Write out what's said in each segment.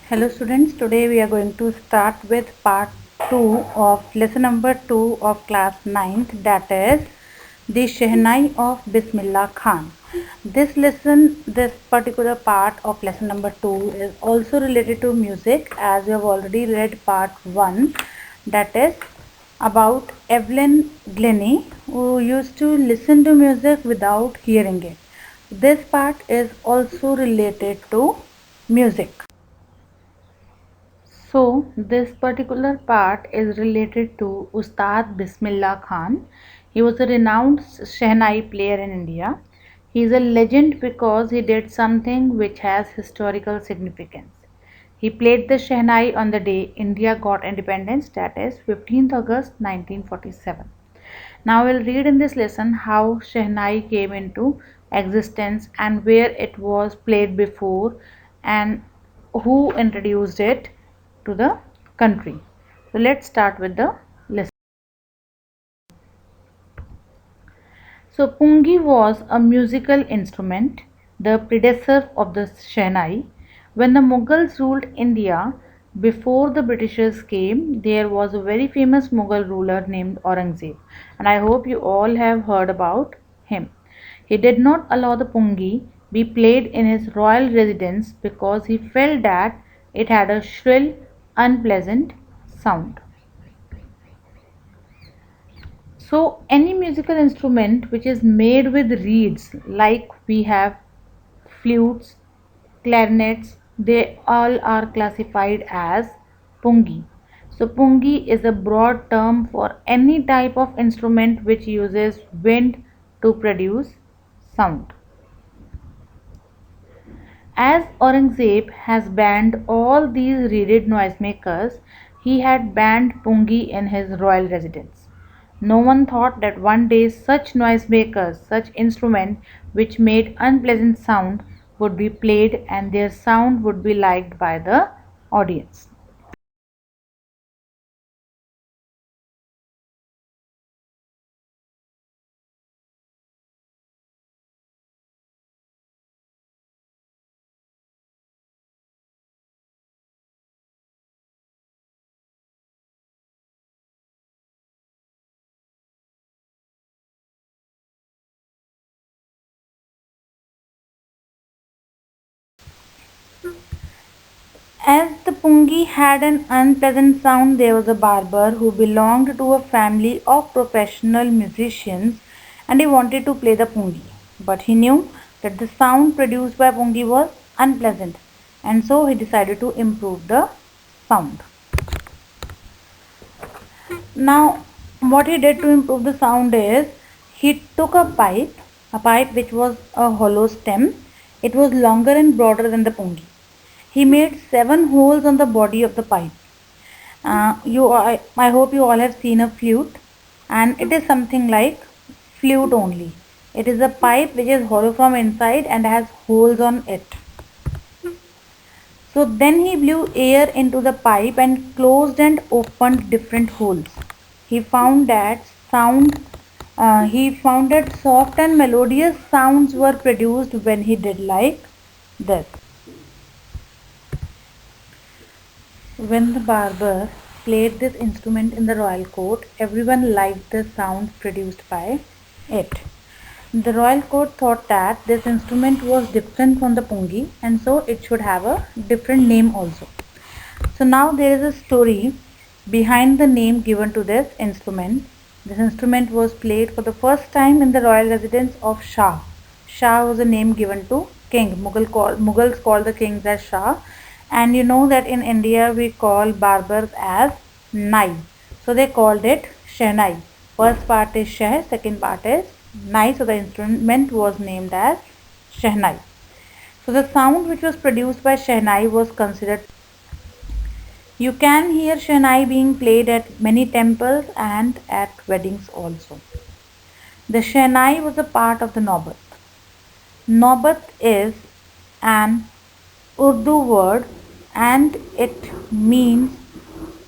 Hello students, today we are going to start with part 2 of lesson number 2 of class 9th, that is the Shehnai of Bismillah Khan. This particular part of lesson number 2 is also related to music, as we have already read part 1, that is about Evelyn Glennie, who used to listen to music without hearing it. This part is also related to music. So, this particular part is related to Ustad Bismillah Khan. He was a renowned Shehnai player in India. He is a legend because he did something which has historical significance. He played the Shehnai on the day India got independence, that is 15th August 1947. Now we'll read in this lesson how Shehnai came into existence and where it was played before and who introduced it to the country. So let's start with the lesson. So Pungi was a musical instrument, the predecessor of the Shehnai. When the Mughals ruled India, before the Britishers came, there was a very famous Mughal ruler named Aurangzeb, and I hope you all have heard about him. He did not allow the Pungi be played in his royal residence because he felt that it had a shrill, unpleasant sound. So any musical instrument which is made with reeds, like we have flutes, clarinets, they all are classified as pungi. So pungi is a broad term for any type of instrument which uses wind to produce sound. As Aurangzeb has banned all these reeded noisemakers, he had banned pungi in his royal residence. No one thought that one day such noisemakers, such instruments which made unpleasant sound, would be played and their sound would be liked by the audience. As the pungi had an unpleasant sound, there was a barber who belonged to a family of professional musicians and he wanted to play the pungi. But he knew that the sound produced by pungi was unpleasant and so he decided to improve the sound. Now, what he did to improve the sound is he took a pipe which was a hollow stem. It was longer and broader than the pungi. He made 7 holes on the body of the pipe. I hope you all have seen a flute, and it is something like flute only. It is a pipe which is hollow from inside and has holes on it. So then he blew air into the pipe and closed and opened different holes. He found that soft and melodious sounds were produced when he did like this. When the barber played this instrument in the royal court, everyone liked the sounds produced by it. The royal court thought that this instrument was different from the pungi and so it should have a different name also. So now there is a story behind the name given to this instrument. This instrument was played for the first time in the royal residence of Shah. Shah was a name given to king. Mughals called the kings as Shah, and you know that in India we call barbers as Nai. So they called it Shehnai. First part is Sheh, second part is Nai. So the instrument was named as Shehnai. So the sound which was produced by Shehnai was considered. You can hear Shehnai being played at many temples and at weddings also. The Shehnai was a part of the Naubat. Naubat is an Urdu word and it means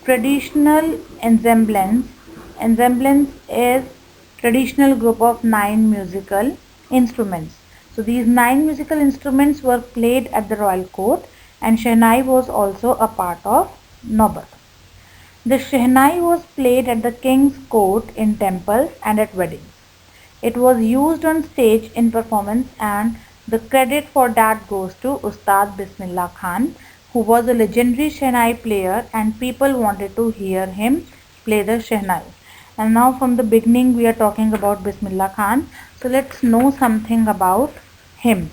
traditional ensemblance. Ensemblance is traditional group of 9 musical instruments. So these 9 musical instruments were played at the royal court and Shehnai was also a part of Naubat. The Shehnai was played at the king's court, in temples, and at weddings. It was used on stage in performance, and the credit for that goes to Ustad Bismillah Khan, who was a legendary Shehnai player, and people wanted to hear him play the Shehnai. And now from the beginning we are talking about Bismillah Khan. So let's know something about him.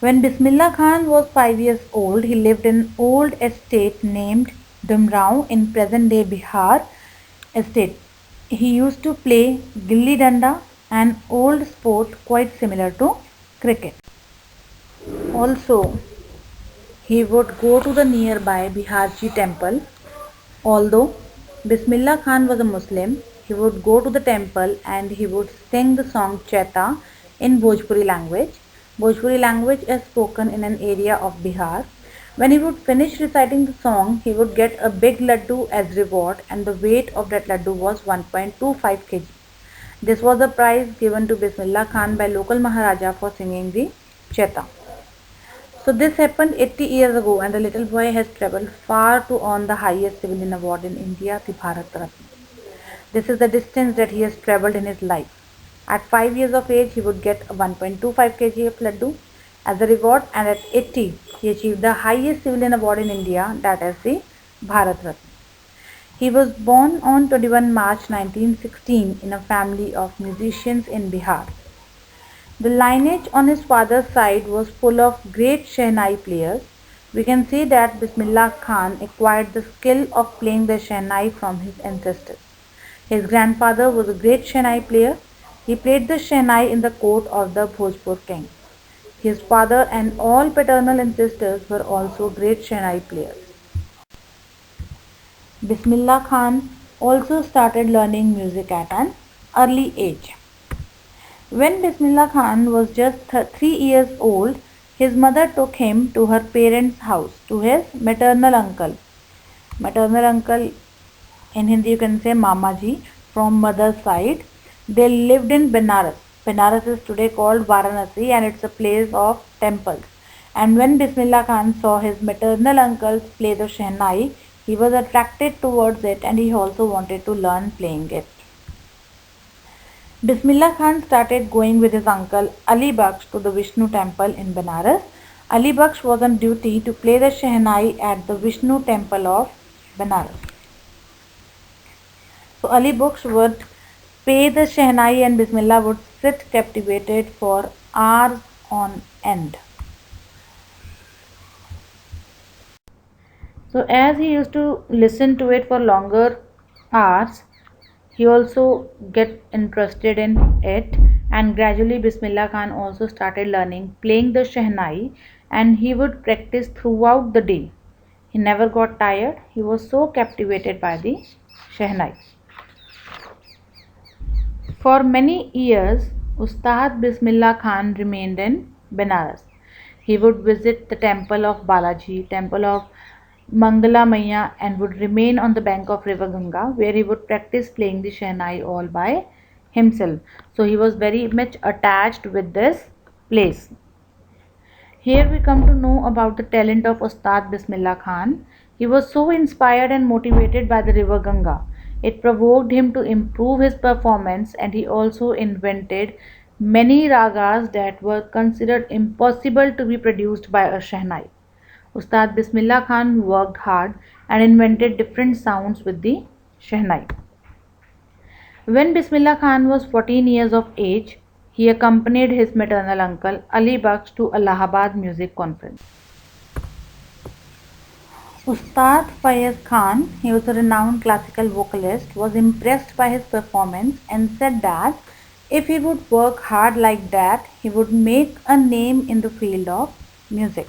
When Bismillah Khan was 5 years old, he lived in an old estate named Dumrao in present-day Bihar estate. He used to play gilli danda, an old sport quite similar to cricket. Also, he would go to the nearby Biharji temple. Although Bismillah Khan was a Muslim, he would go to the temple and he would sing the song Chaita in Bhojpuri language. Bhojpuri language is spoken in an area of Bihar. When he would finish reciting the song, he would get a big laddu as reward, and the weight of that laddu was 1.25 kg. This was a prize given to Bismillah Khan by local Maharaja for singing the Chaita. So this happened 80 years ago, and the little boy has travelled far to earn the highest civilian award in India, the Bharat Ratna. This is the distance that he has travelled in his life. At 5 years of age, he would get 1.25 kg of laddu as a reward, and at 80, he achieved the highest civilian award in India, that is the Bharat Ratna. He was born on 21 March 1916 in a family of musicians in Bihar. The lineage on his father's side was full of great Shehnai players. We can see that Bismillah Khan acquired the skill of playing the Shehnai from his ancestors. His grandfather was a great Shehnai player. He played the Shehnai in the court of the Bhojpur king. His father and all paternal ancestors were also great Shehnai players. Bismillah Khan also started learning music at an early age. When Bismillah Khan was just 3 years old, his mother took him to her parents' house, to his maternal uncle. Maternal uncle, in Hindi you can say Mama Ji, from mother's side. They lived in Benares. Benares is today called Varanasi, and it's a place of temples. And when Bismillah Khan saw his maternal uncles play the Shehnai, he was attracted towards it, and he also wanted to learn playing it. Bismillah Khan started going with his uncle Ali Bakhsh to the Vishnu temple in Benares. Ali Bakhsh was on duty to play the Shehnai at the Vishnu temple of Benares. So Ali Bakhsh would play the Shehnai, and Bismillah would sit captivated for hours on end. So as he used to listen to it for longer hours, he also get interested in it, and gradually Bismillah Khan also started learning playing the Shehnai, and he would practice throughout the day. He never got tired. He was so captivated by the Shehnai. For many years, Ustad Bismillah Khan remained in Benares. He would visit the temple of Balaji, temple of Mangala Maiya, and would remain on the bank of river Ganga, where he would practice playing the Shehnai all by himself. So he was very much attached with this place. Here we come to know about the talent of Ustad Bismillah Khan. He was so inspired and motivated by the river Ganga. It provoked him to improve his performance, and he also invented many ragas that were considered impossible to be produced by a Shehnai. Ustad Bismillah Khan worked hard and invented different sounds with the Shehnai. When Bismillah Khan was 14 years of age, he accompanied his maternal uncle Ali Bakhsh to Allahabad Music Conference. Ustad Faiz Khan, he was a renowned classical vocalist, was impressed by his performance and said that if he would work hard like that, he would make a name in the field of music.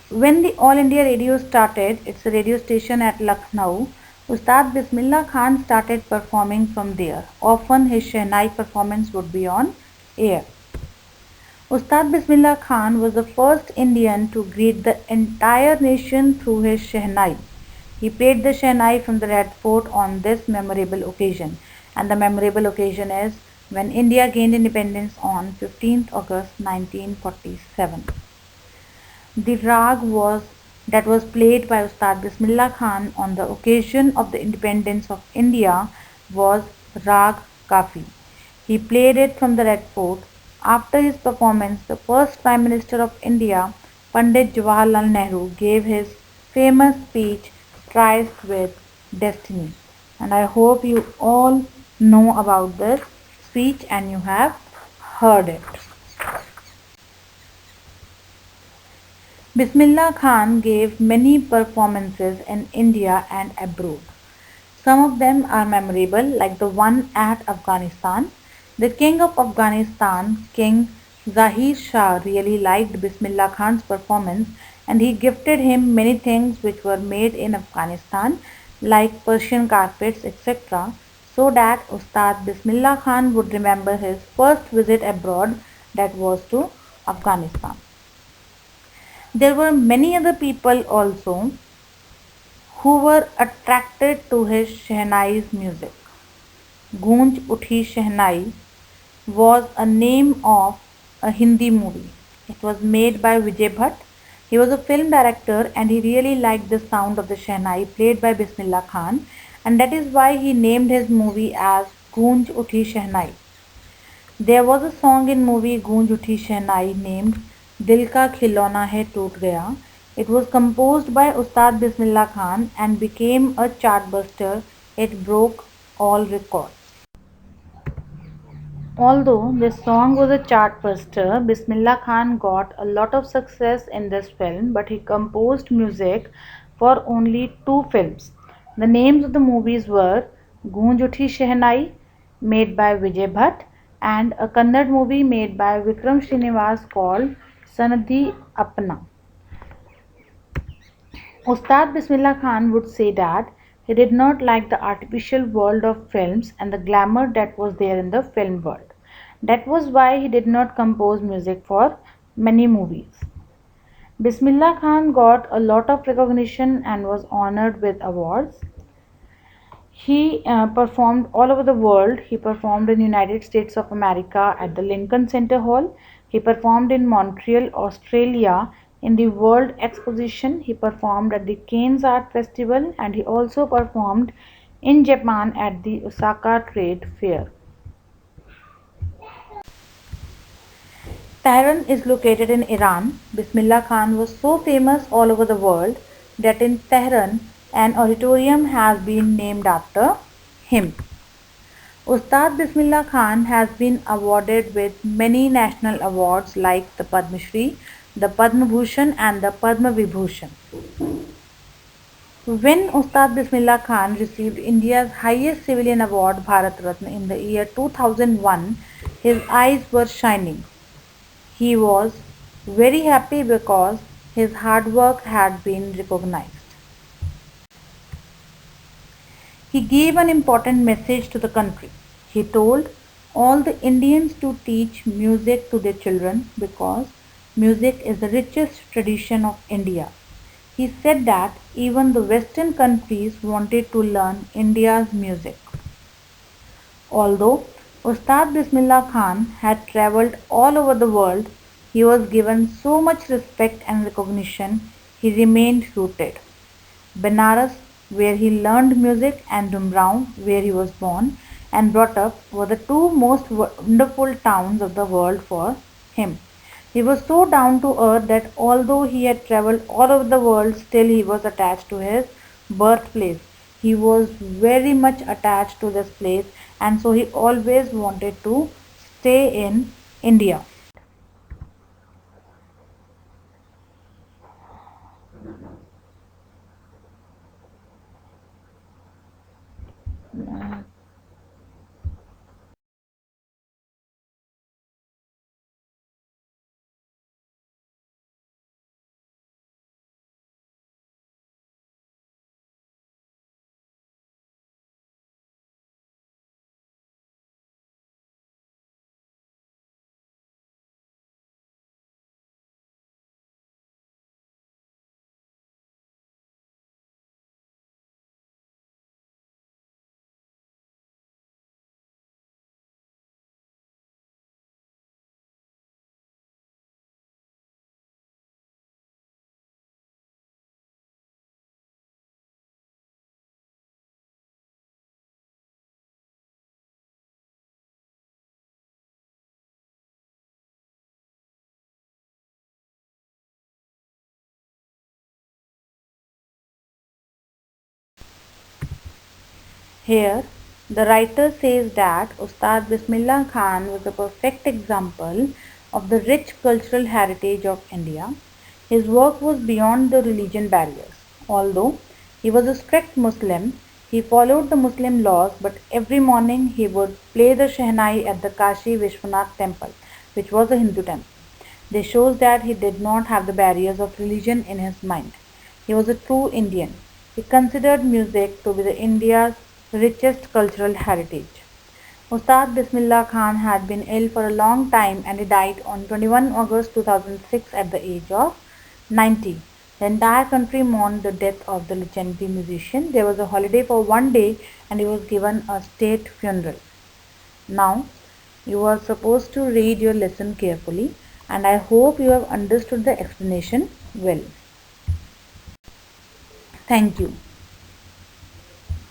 When the All India Radio started, it's a radio station at Lucknow, Ustad Bismillah Khan started performing from there. Often his Shehnai performance would be on air. Ustad Bismillah Khan was the first Indian to greet the entire nation through his Shehnai. He played the Shehnai from the Red Fort on this memorable occasion, and the memorable occasion is when India gained independence on 15th August 1947. The rag was that was played by Ustad Bismillah Khan on the occasion of the independence of India was Rag Kafi. He played it from the Red Fort. After his performance, the first Prime Minister of India, Pandit Jawaharlal Nehru, gave his famous speech Triced with Destiny. And I hope you all know about this speech and you have heard it. Bismillah Khan gave many performances in India and abroad. Some of them are memorable, like the one at Afghanistan. The king of Afghanistan, King Zahir Shah, really liked Bismillah Khan's performance and he gifted him many things which were made in Afghanistan, like Persian carpets, etc., so that Ustad Bismillah Khan would remember his first visit abroad, that was to Afghanistan. There were many other people also who were attracted to his Shehnai's music. Goonj Uthi Shehnai was a name of a Hindi movie. It was made by Vijay Bhatt. He was a film director and he really liked the sound of the Shehnai played by Bismillah Khan, and that is why he named his movie as Goonj Uthi Shehnai. There was a song in movie Goonj Uthi Shehnai named Dil Ka Khilona Hai Toot Gaya. It was composed by Ustad Bismillah Khan and became a chartbuster. It broke all records. Although this song was a chartbuster, Bismillah Khan got a lot of success in this film, but he composed music for only two films. The names of the movies were Goonj Uthi Shehnai, made by Vijay Bhatt, and a Kannada movie made by Vikram Srinivas called Sanadhi Apna. Ustad Bismillah Khan would say that he did not like the artificial world of films and the glamour that was there in the film world. That was why he did not compose music for many movies. Bismillah Khan got a lot of recognition and was honored with awards. He performed all over the world. He performed in United States of America at the Lincoln Center Hall. He performed in Montreal, Australia in the World Exposition. He performed at the Cannes Art Festival and he also performed in Japan at the Osaka Trade Fair. Tehran is located in Iran. Bismillah Khan was so famous all over the world that in Tehran an auditorium has been named after him. Ustad Bismillah Khan has been awarded with many national awards like the Padma Shri, the Padma Bhushan and the Padma Vibhushan. When Ustad Bismillah Khan received India's highest civilian award Bharat Ratna in the year 2001, his eyes were shining. He was very happy because his hard work had been recognized. He gave an important message to the country. He told all the Indians to teach music to their children because music is the richest tradition of India. He said that even the Western countries wanted to learn India's music. Although Ustad Bismillah Khan had travelled all over the world, he was given so much respect and recognition, he remained rooted. Benares, where he learned music, and Dumraon, where he was born and brought up, were the two most wonderful towns of the world for him. He was so down to earth that although he had travelled all over the world, still he was attached to his birthplace. He was very much attached to this place, and so he always wanted to stay in India. Here, the writer says that Ustad Bismillah Khan was a perfect example of the rich cultural heritage of India. His work was beyond the religion barriers. Although he was a strict Muslim, he followed the Muslim laws, but every morning he would play the Shehnai at the Kashi Vishwanath temple, which was a Hindu temple. This shows that he did not have the barriers of religion in his mind. He was a true Indian. He considered music to be the India's richest cultural heritage. Ustad Bismillah Khan had been ill for a long time and he died on 21 August 2006 at the age of 90. The entire country mourned the death of the legendary musician. There was a holiday for one day and he was given a state funeral. Now, you are supposed to read your lesson carefully and I hope you have understood the explanation well. Thank you.